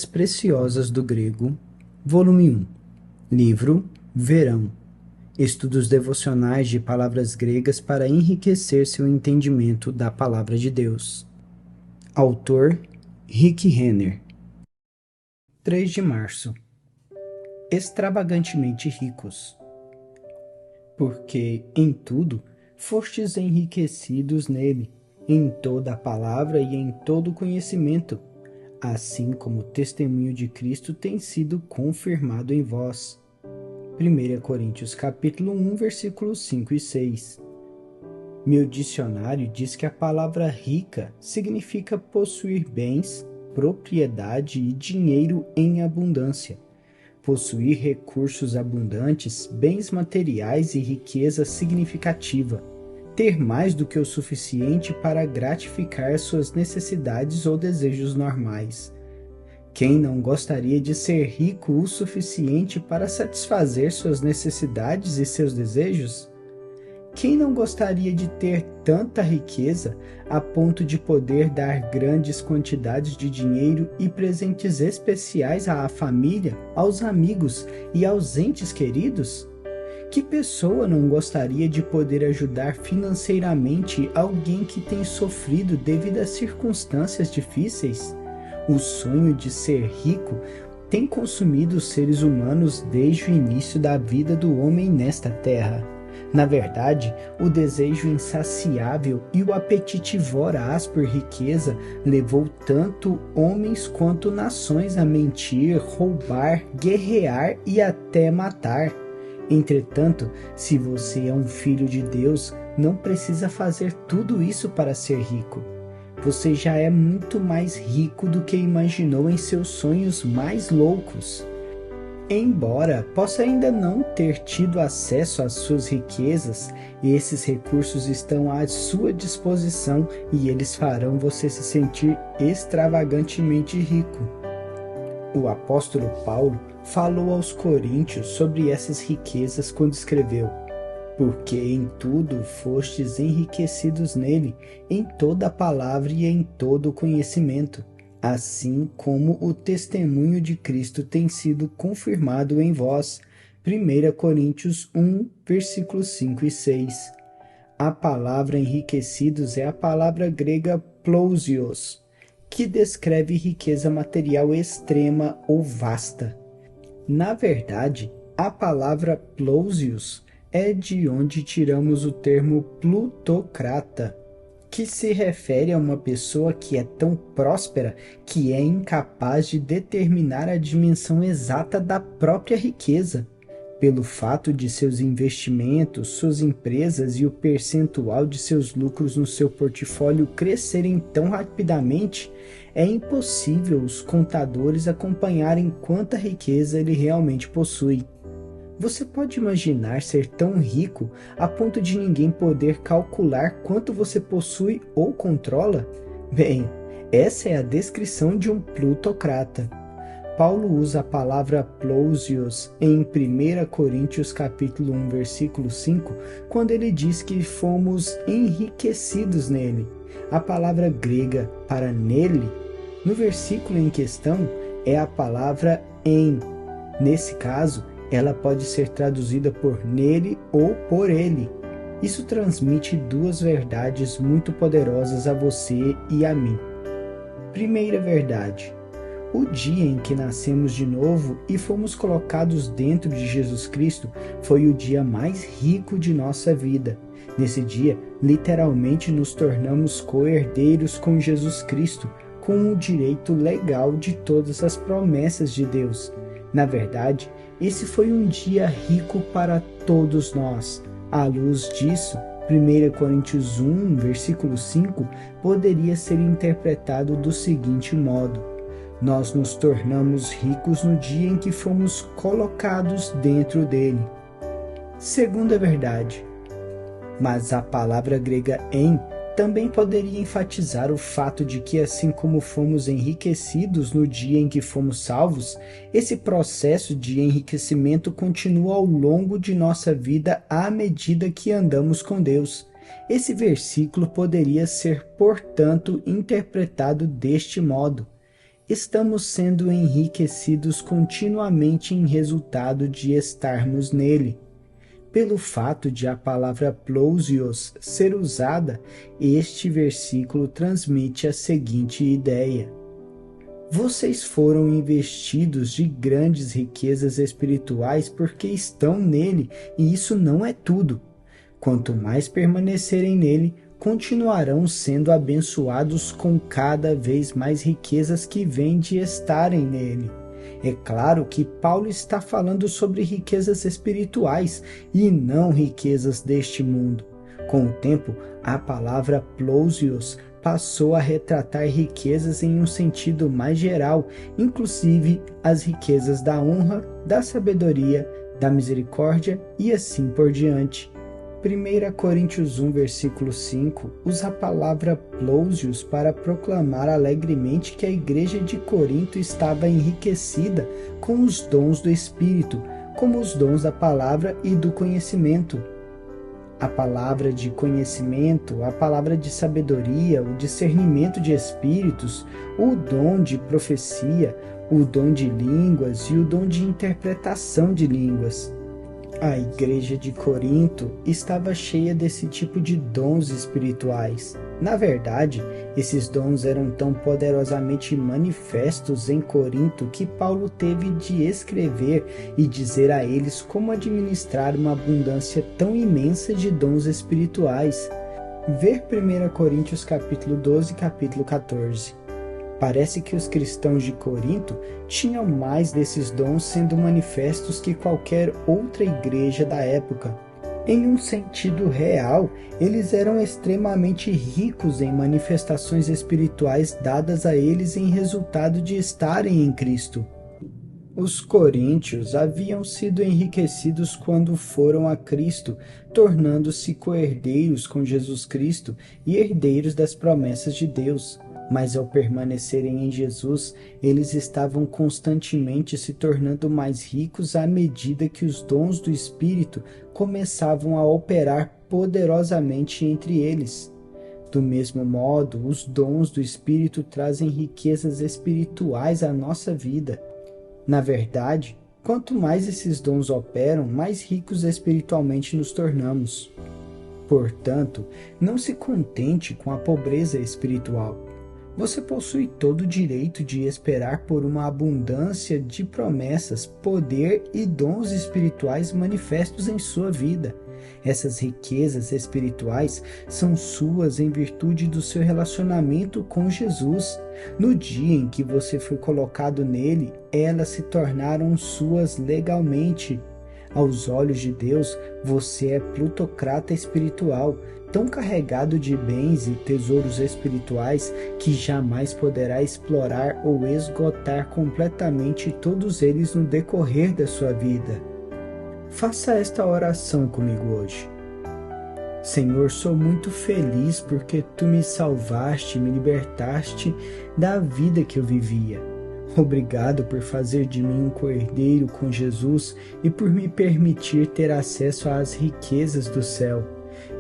Preciosas do Grego, volume 1, livro Verão, estudos devocionais de palavras gregas para enriquecer seu entendimento da palavra de Deus. Autor Rick Renner. 3 de março. Extravagantemente ricos. Porque em tudo fostes enriquecidos nele, em toda a palavra e em todo o conhecimento, assim como o testemunho de Cristo tem sido confirmado em vós. 1 Coríntios capítulo 1, versículos 5 e 6. Meu dicionário diz que a palavra rica significa possuir bens, propriedade e dinheiro em abundância. Possuir recursos abundantes, bens materiais e riqueza significativa. Ter mais do que o suficiente para gratificar suas necessidades ou desejos normais. Quem não gostaria de ser rico o suficiente para satisfazer suas necessidades e seus desejos? Quem não gostaria de ter tanta riqueza a ponto de poder dar grandes quantidades de dinheiro e presentes especiais à família, aos amigos e aos entes queridos? Que pessoa não gostaria de poder ajudar financeiramente alguém que tem sofrido devido a circunstâncias difíceis? O sonho de ser rico tem consumido os seres humanos desde o início da vida do homem nesta terra. Na verdade, o desejo insaciável e o apetite voraz por riqueza levou tanto homens quanto nações a mentir, roubar, guerrear e até matar. Entretanto, se você é um filho de Deus, não precisa fazer tudo isso para ser rico. Você já é muito mais rico do que imaginou em seus sonhos mais loucos. Embora possa ainda não ter tido acesso às suas riquezas, esses recursos estão à sua disposição e eles farão você se sentir extravagantemente rico. O apóstolo Paulo falou aos coríntios sobre essas riquezas quando escreveu: porque em tudo fostes enriquecidos nele, em toda a palavra e em todo o conhecimento, assim como o testemunho de Cristo tem sido confirmado em vós. 1 Coríntios 1, versículos 5 e 6. A palavra enriquecidos é a palavra grega plousios, que descreve riqueza material extrema ou vasta. Na verdade, a palavra plousios é de onde tiramos o termo plutocrata, que se refere a uma pessoa que é tão próspera que é incapaz de determinar a dimensão exata da própria riqueza. Pelo fato de seus investimentos, suas empresas e o percentual de seus lucros no seu portfólio crescerem tão rapidamente, é impossível os contadores acompanharem quanta riqueza ele realmente possui. Você pode imaginar ser tão rico a ponto de ninguém poder calcular quanto você possui ou controla? Bem, essa é a descrição de um plutocrata. Paulo usa a palavra plousios em 1 Coríntios capítulo 1, versículo 5, quando ele diz que fomos enriquecidos nele. A palavra grega para nele, no versículo em questão, é a palavra em. Nesse caso, ela pode ser traduzida por nele ou por ele. Isso transmite duas verdades muito poderosas a você e a mim. Primeira verdade: o dia em que nascemos de novo e fomos colocados dentro de Jesus Cristo foi o dia mais rico de nossa vida. Nesse dia, literalmente nos tornamos co-herdeiros com Jesus Cristo, com o direito legal de todas as promessas de Deus. Na verdade, esse foi um dia rico para todos nós. À luz disso, 1 Coríntios 1, versículo 5, poderia ser interpretado do seguinte modo: nós nos tornamos ricos no dia em que fomos colocados dentro dele. Segunda verdade: mas a palavra grega em também poderia enfatizar o fato de que, assim como fomos enriquecidos no dia em que fomos salvos, esse processo de enriquecimento continua ao longo de nossa vida à medida que andamos com Deus. Esse versículo poderia ser, portanto, interpretado deste modo: estamos sendo enriquecidos continuamente em resultado de estarmos nele. Pelo fato de a palavra plousios ser usada, este versículo transmite a seguinte ideia: vocês foram investidos de grandes riquezas espirituais porque estão nele, e isso não é tudo. Quanto mais permanecerem nele, continuarão sendo abençoados com cada vez mais riquezas que vêm de estarem nele. É claro que Paulo está falando sobre riquezas espirituais e não riquezas deste mundo. Com o tempo, a palavra plousios passou a retratar riquezas em um sentido mais geral, inclusive as riquezas da honra, da sabedoria, da misericórdia e assim por diante. 1 Coríntios 1, versículo 5, usa a palavra plousios para proclamar alegremente que a igreja de Corinto estava enriquecida com os dons do Espírito, como os dons da palavra e do conhecimento. A palavra de conhecimento, a palavra de sabedoria, o discernimento de espíritos, o dom de profecia, o dom de línguas e o dom de interpretação de línguas. A igreja de Corinto estava cheia desse tipo de dons espirituais. Na verdade, esses dons eram tão poderosamente manifestos em Corinto que Paulo teve de escrever e dizer a eles como administrar uma abundância tão imensa de dons espirituais. Ver 1 Coríntios capítulo 12 e capítulo 14. Parece que os cristãos de Corinto tinham mais desses dons sendo manifestos que qualquer outra igreja da época. Em um sentido real, eles eram extremamente ricos em manifestações espirituais dadas a eles em resultado de estarem em Cristo. Os coríntios haviam sido enriquecidos quando foram a Cristo, tornando-se co-herdeiros com Jesus Cristo e herdeiros das promessas de Deus. Mas ao permanecerem em Jesus, eles estavam constantemente se tornando mais ricos à medida que os dons do Espírito começavam a operar poderosamente entre eles. Do mesmo modo, os dons do Espírito trazem riquezas espirituais à nossa vida. Na verdade, quanto mais esses dons operam, mais ricos espiritualmente nos tornamos. Portanto, não se contente com a pobreza espiritual. Você possui todo o direito de esperar por uma abundância de promessas, poder e dons espirituais manifestos em sua vida. Essas riquezas espirituais são suas em virtude do seu relacionamento com Jesus. No dia em que você foi colocado nele, elas se tornaram suas legalmente. Aos olhos de Deus, você é plutocrata espiritual, tão carregado de bens e tesouros espirituais que jamais poderá explorar ou esgotar completamente todos eles no decorrer da sua vida. Faça esta oração comigo hoje. Senhor, sou muito feliz porque Tu me salvaste, me libertaste da vida que eu vivia. Obrigado por fazer de mim um co-herdeiro com Jesus e por me permitir ter acesso às riquezas do céu.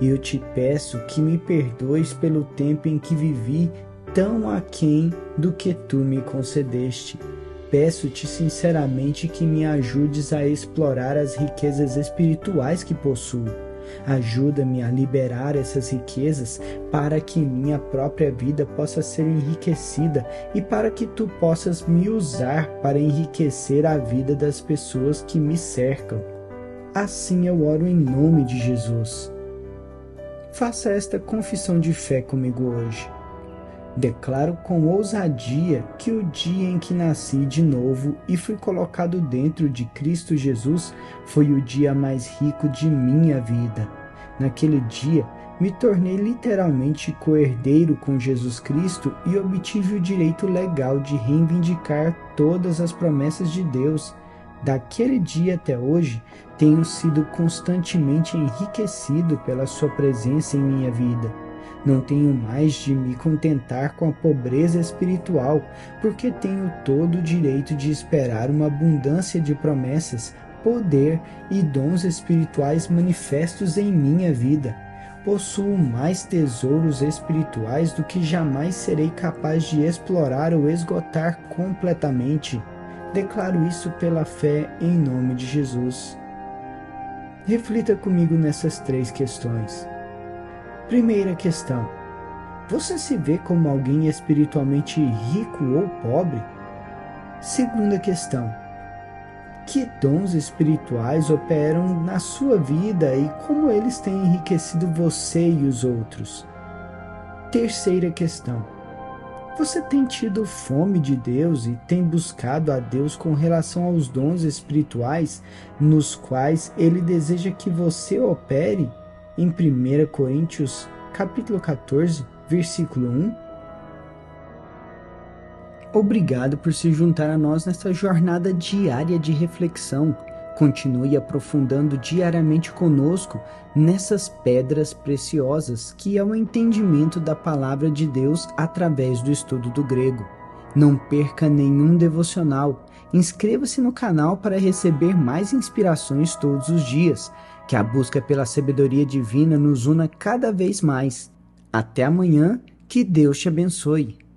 E eu te peço que me perdoes pelo tempo em que vivi tão aquém do que Tu me concedeste. Peço-te sinceramente que me ajudes a explorar as riquezas espirituais que possuo. Ajuda-me a liberar essas riquezas para que minha própria vida possa ser enriquecida e para que Tu possas me usar para enriquecer a vida das pessoas que me cercam. Assim eu oro em nome de Jesus. Faça esta confissão de fé comigo hoje. Declaro com ousadia que o dia em que nasci de novo e fui colocado dentro de Cristo Jesus foi o dia mais rico de minha vida. Naquele dia, me tornei literalmente co-herdeiro com Jesus Cristo e obtive o direito legal de reivindicar todas as promessas de Deus. Daquele dia até hoje, tenho sido constantemente enriquecido pela Sua presença em minha vida. Não tenho mais de me contentar com a pobreza espiritual, porque tenho todo o direito de esperar uma abundância de promessas, poder e dons espirituais manifestos em minha vida. possuo mais tesouros espirituais do que jamais serei capaz de explorar ou esgotar completamente. Declaro isso pela fé em nome de Jesus. Reflita comigo nessas 3 questões. Primeira questão: você se vê como alguém espiritualmente rico ou pobre? Segunda questão: que dons espirituais operam na sua vida e como eles têm enriquecido você e os outros? Terceira questão: você tem tido fome de Deus e tem buscado a Deus com relação aos dons espirituais nos quais Ele deseja que você opere? Em 1 Coríntios capítulo 14, versículo 1. Obrigado por se juntar a nós nesta jornada diária de reflexão. Continue aprofundando diariamente conosco nessas pedras preciosas que é o entendimento da palavra de Deus através do estudo do grego. Não perca nenhum devocional. Inscreva-se no canal para receber mais inspirações todos os dias. Que a busca pela sabedoria divina nos una cada vez mais. Até amanhã, que Deus te abençoe.